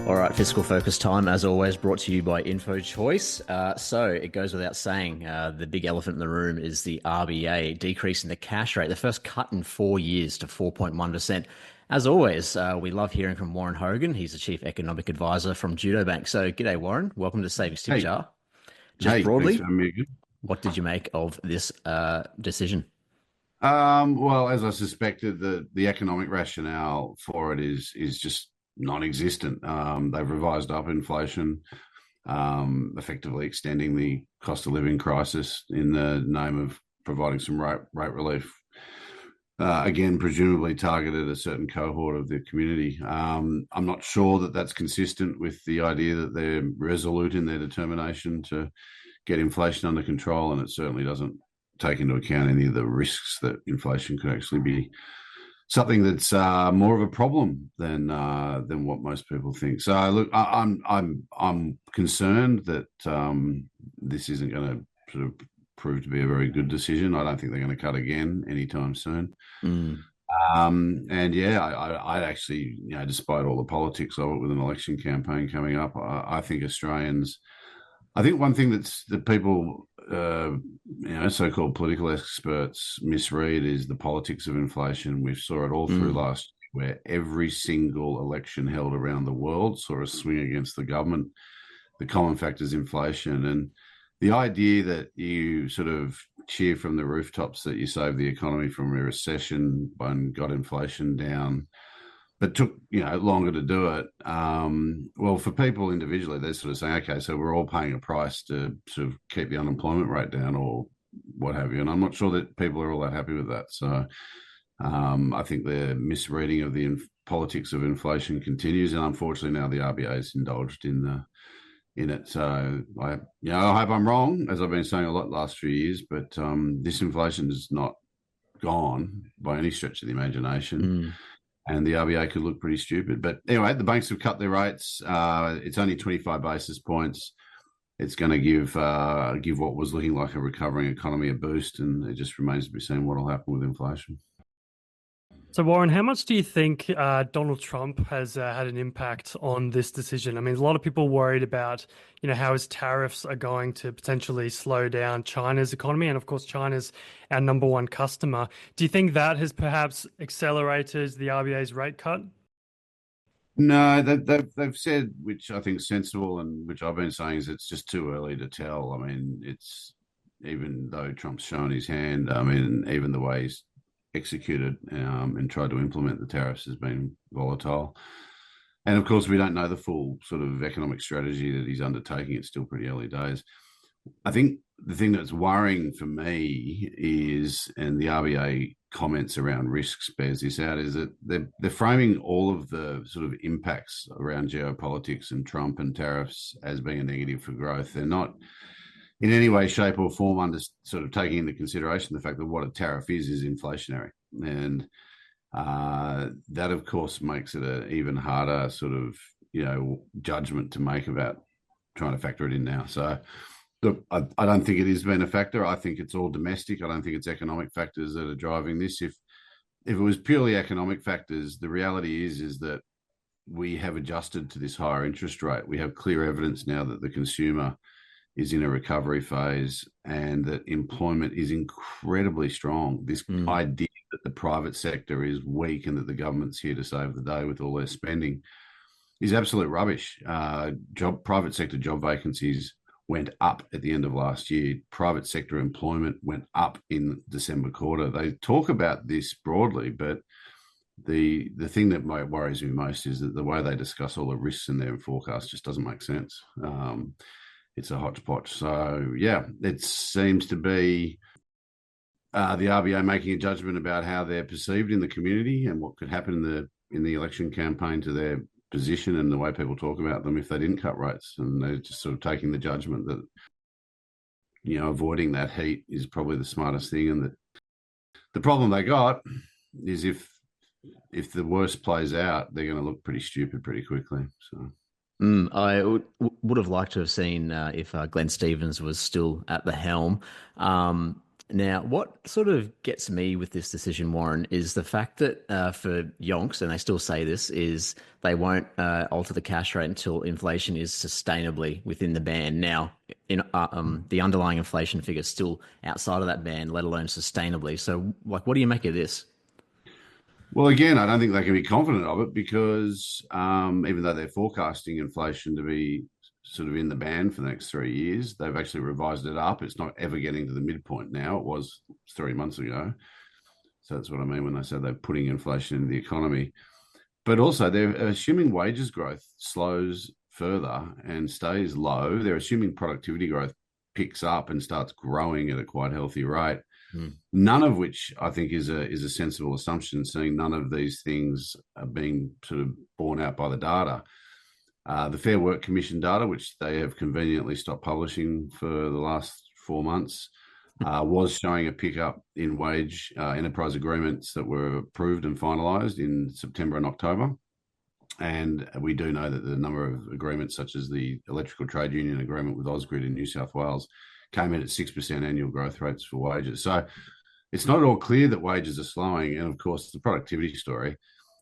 All right, fiscal focus time, as always, brought to you by Info Choice. So it goes without saying, the big elephant in the room is the RBA decreasing the cash rate, the first cut in 4 years to 4.1%. As always, we love hearing from Warren Hogan. He's the Chief Economic Advisor from Judo Bank. So g'day, Warren. Welcome to Savings Tip Hey, Jar. Just hey, thanks broadly, for having me again. what did you make of this decision? Well, as I suspected, the economic rationale for it is just non-existent. They've revised up inflation, effectively extending the cost of living crisis in the name of providing some rate relief. Again, presumably targeted a certain cohort of the community. I'm not sure that that's consistent with the idea that they're resolute in their determination to get inflation under control, and it certainly doesn't take into account any of the risks that inflation could actually be something that's more of a problem than what most people think. So, look, I'm concerned that this isn't going to sort of prove to be a very good decision. I don't think they're going to cut again anytime soon. Mm. And yeah, I actually, despite all the politics of it with an election campaign coming up, I think Australians. I think one thing that people, so-called political experts misread is the politics of inflation. We saw it all through last year, where every single election held around the world saw a swing against the government. The common factor is inflation. And the idea that you sort of cheer from the rooftops that you saved the economy from a recession and got inflation down, but took longer to do it. Well, for people individually, they're sort of saying, okay, so we're all paying a price to sort of keep the unemployment rate down or what have you. And I'm not sure that people are all that happy with that. So I think the misreading of the politics of inflation continues, and unfortunately now the RBA is indulged in it. So I hope I'm wrong, as I've been saying a lot last few years. But this inflation is not gone by any stretch of the imagination. And the RBA could look pretty stupid. But anyway, the banks have cut their rates. It's only 25 basis points. It's going to give what was looking like a recovering economy a boost, and it just remains to be seen what will happen with inflation. So, Warren, how much do you think Donald Trump has had an impact on this decision? I mean, a lot of people worried about, how his tariffs are going to potentially slow down China's economy. And of course, China's our number one customer. Do you think that has perhaps accelerated the RBA's rate cut? No, they've said, which I think is sensible and which I've been saying, is it's just too early to tell. I mean, it's even though Trump's shown his hand, I mean, even the way he's executed and tried to implement the tariffs has been volatile. And of course, we don't know the full sort of economic strategy that he's undertaking. It's still pretty early days. I think the thing that's worrying for me is, and the RBA comments around risks bears this out, is that they're framing all of the sort of impacts around geopolitics and Trump and tariffs as being a negative for growth. They're not in any way, shape, or form under sort of taking into consideration the fact that what a tariff is inflationary. And that, of course, makes it an even harder sort of, judgment to make about trying to factor it in now. So, look, I don't think it has been a factor. I think it's all domestic. I don't think it's economic factors that are driving this. If it was purely economic factors, the reality is that we have adjusted to this higher interest rate. We have clear evidence now that the consumer is in a recovery phase and that employment is incredibly strong. This idea that the private sector is weak and that the government's here to save the day with all their spending is absolute rubbish. Private sector job vacancies went up at the end of last year. Private sector employment went up in December quarter. They talk about this broadly, but the thing that worries me most is that the way they discuss all the risks in their forecast just doesn't make sense. It's a hodgepodge. So, yeah, it seems to be the RBA making a judgment about how they're perceived in the community and what could happen in the election campaign to their position and the way people talk about them if they didn't cut rates. And they're just sort of taking the judgment that, avoiding that heat is probably the smartest thing. And that the problem they got is if the worst plays out, they're going to look pretty stupid pretty quickly. So. I would have liked to have seen if Glenn Stevens was still at the helm. Now, what sort of gets me with this decision, Warren, is the fact that for yonks, and they still say this, is they won't alter the cash rate until inflation is sustainably within the band. Now, the underlying inflation figure is still outside of that band, let alone sustainably. So, like, what do you make of this? Well, again, I don't think they can be confident of it because even though they're forecasting inflation to be sort of in the band for the next 3 years, they've actually revised it up. It's not ever getting to the midpoint now. It was 3 months ago. So that's what I mean when they say they're putting inflation into the economy. But also, they're assuming wages growth slows further and stays low. They're assuming productivity growth picks up and starts growing at a quite healthy rate. None of which I think is a sensible assumption, seeing none of these things are being sort of borne out by the data. The Fair Work Commission data, which they have conveniently stopped publishing for the last 4 months, was showing a pickup in wage enterprise agreements that were approved and finalised in September and October. And we do know that the number of agreements, such as the Electrical Trade Union agreement with Ausgrid in New South Wales, came in at 6% annual growth rates for wages. So it's not at all clear that wages are slowing. And of course, the productivity story,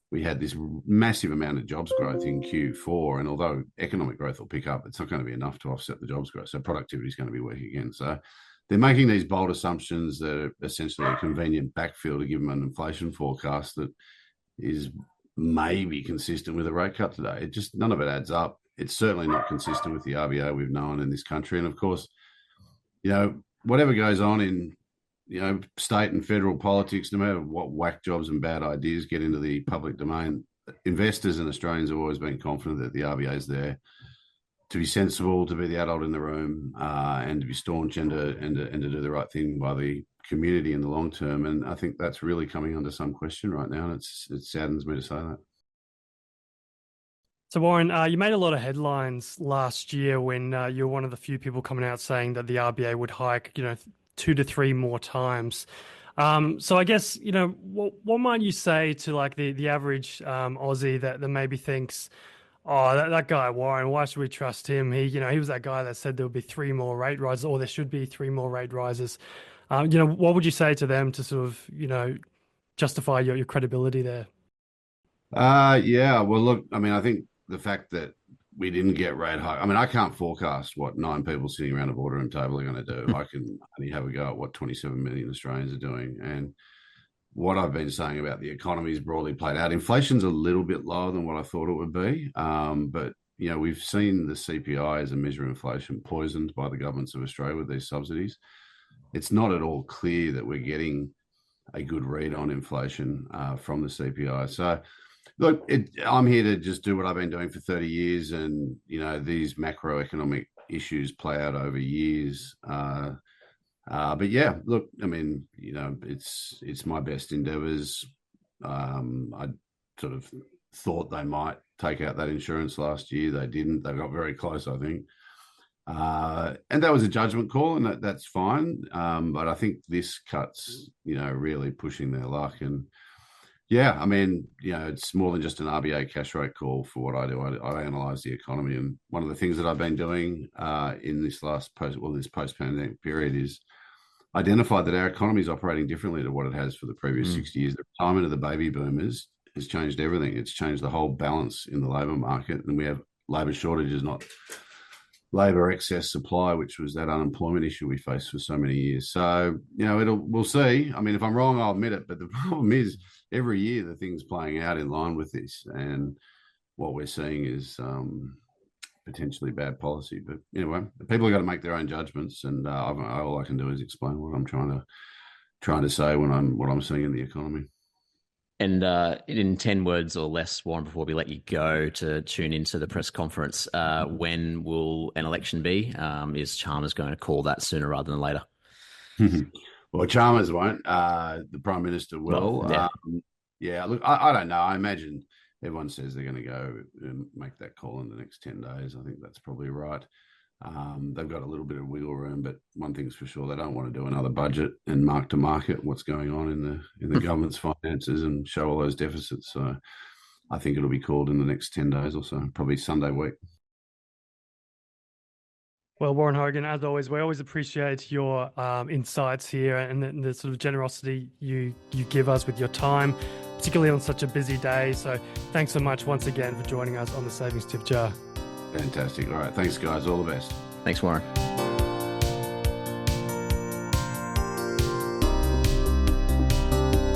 we had this massive amount of jobs growth in Q4. And although economic growth will pick up, it's not going to be enough to offset the jobs growth. So productivity is going to be weak again. So they're making these bold assumptions that are essentially a convenient backfill to give them an inflation forecast that is maybe consistent with a rate cut today. It just, none of it adds up. It's certainly not consistent with the RBA we've known in this country. And of course, whatever goes on in, state and federal politics, no matter what whack jobs and bad ideas get into the public domain, investors and Australians have always been confident that the RBA is there to be sensible, to be the adult in the room, and to be staunch and to do the right thing by the community in the long term. And I think that's really coming under some question right now. And it saddens me to say that. So Warren, you made a lot of headlines last year when you were one of the few people coming out saying that the RBA would hike, 2 to 3 more times. So I guess, what might you say to like the average Aussie that maybe thinks, oh, that guy Warren, why should we trust him? He was that guy that said there would be 3 more rate rises, or there should be 3 more rate rises. What would you say to them to sort of, justify your credibility there? Yeah. Well, look, I mean, I think the fact that we didn't get rate hike, I mean, I can't forecast what 9 people sitting around a boardroom table are going to do. I can only have a go at what 27 million Australians are doing. And what I've been saying about the economy is broadly played out. Inflation's a little bit lower than what I thought it would be. But, we've seen the CPI as a measure of inflation poisoned by the governments of Australia with these subsidies. It's not at all clear that we're getting a good read on inflation from the CPI. So, look, I'm here to just do what I've been doing for 30 years. And, these macroeconomic issues play out over years. But yeah, look, I mean, it's my best endeavors. I sort of thought they might take out that insurance last year. They didn't. They got very close, I think. And that was a judgment call, and that's fine. But I think this cut's, really pushing their luck. And yeah, I mean, it's more than just an RBA cash rate call for what I do. I analyse the economy, and one of the things that I've been doing in this this post-pandemic period is identify that our economy is operating differently to what it has for the previous 60 years. The retirement of the baby boomers has changed everything. It's changed the whole balance in the labour market, and we have labour shortages, not labour excess supply, which was that unemployment issue we faced for so many years. So, we'll see. I mean, if I'm wrong, I'll admit it. But the problem is every year the thing's playing out in line with this. And what we're seeing is potentially bad policy. But anyway, people have got to make their own judgments. And all I can do is explain what I'm trying to say what I'm seeing in the economy. And in 10 words or less, Warren, before we let you go to tune into the press conference, when will an election be? Is Chalmers going to call that sooner rather than later? Well, Chalmers won't. The Prime Minister will. Well, yeah, look, I don't know. I imagine everyone says they're going to go and make that call in the next 10 days. I think that's probably right. They've got a little bit of wiggle room, but one thing's for sure, they don't want to do another budget and mark to market what's going on in the government's finances and show all those deficits. So I think it'll be called in the next 10 days or so, probably Sunday week. Well, Warren Hogan, as always, we always appreciate your insights here and the sort of generosity you give us with your time, particularly on such a busy day. So thanks so much once again for joining us on the Savings Tip Jar. Fantastic. All right. Thanks, guys. All the best. Thanks, Warren.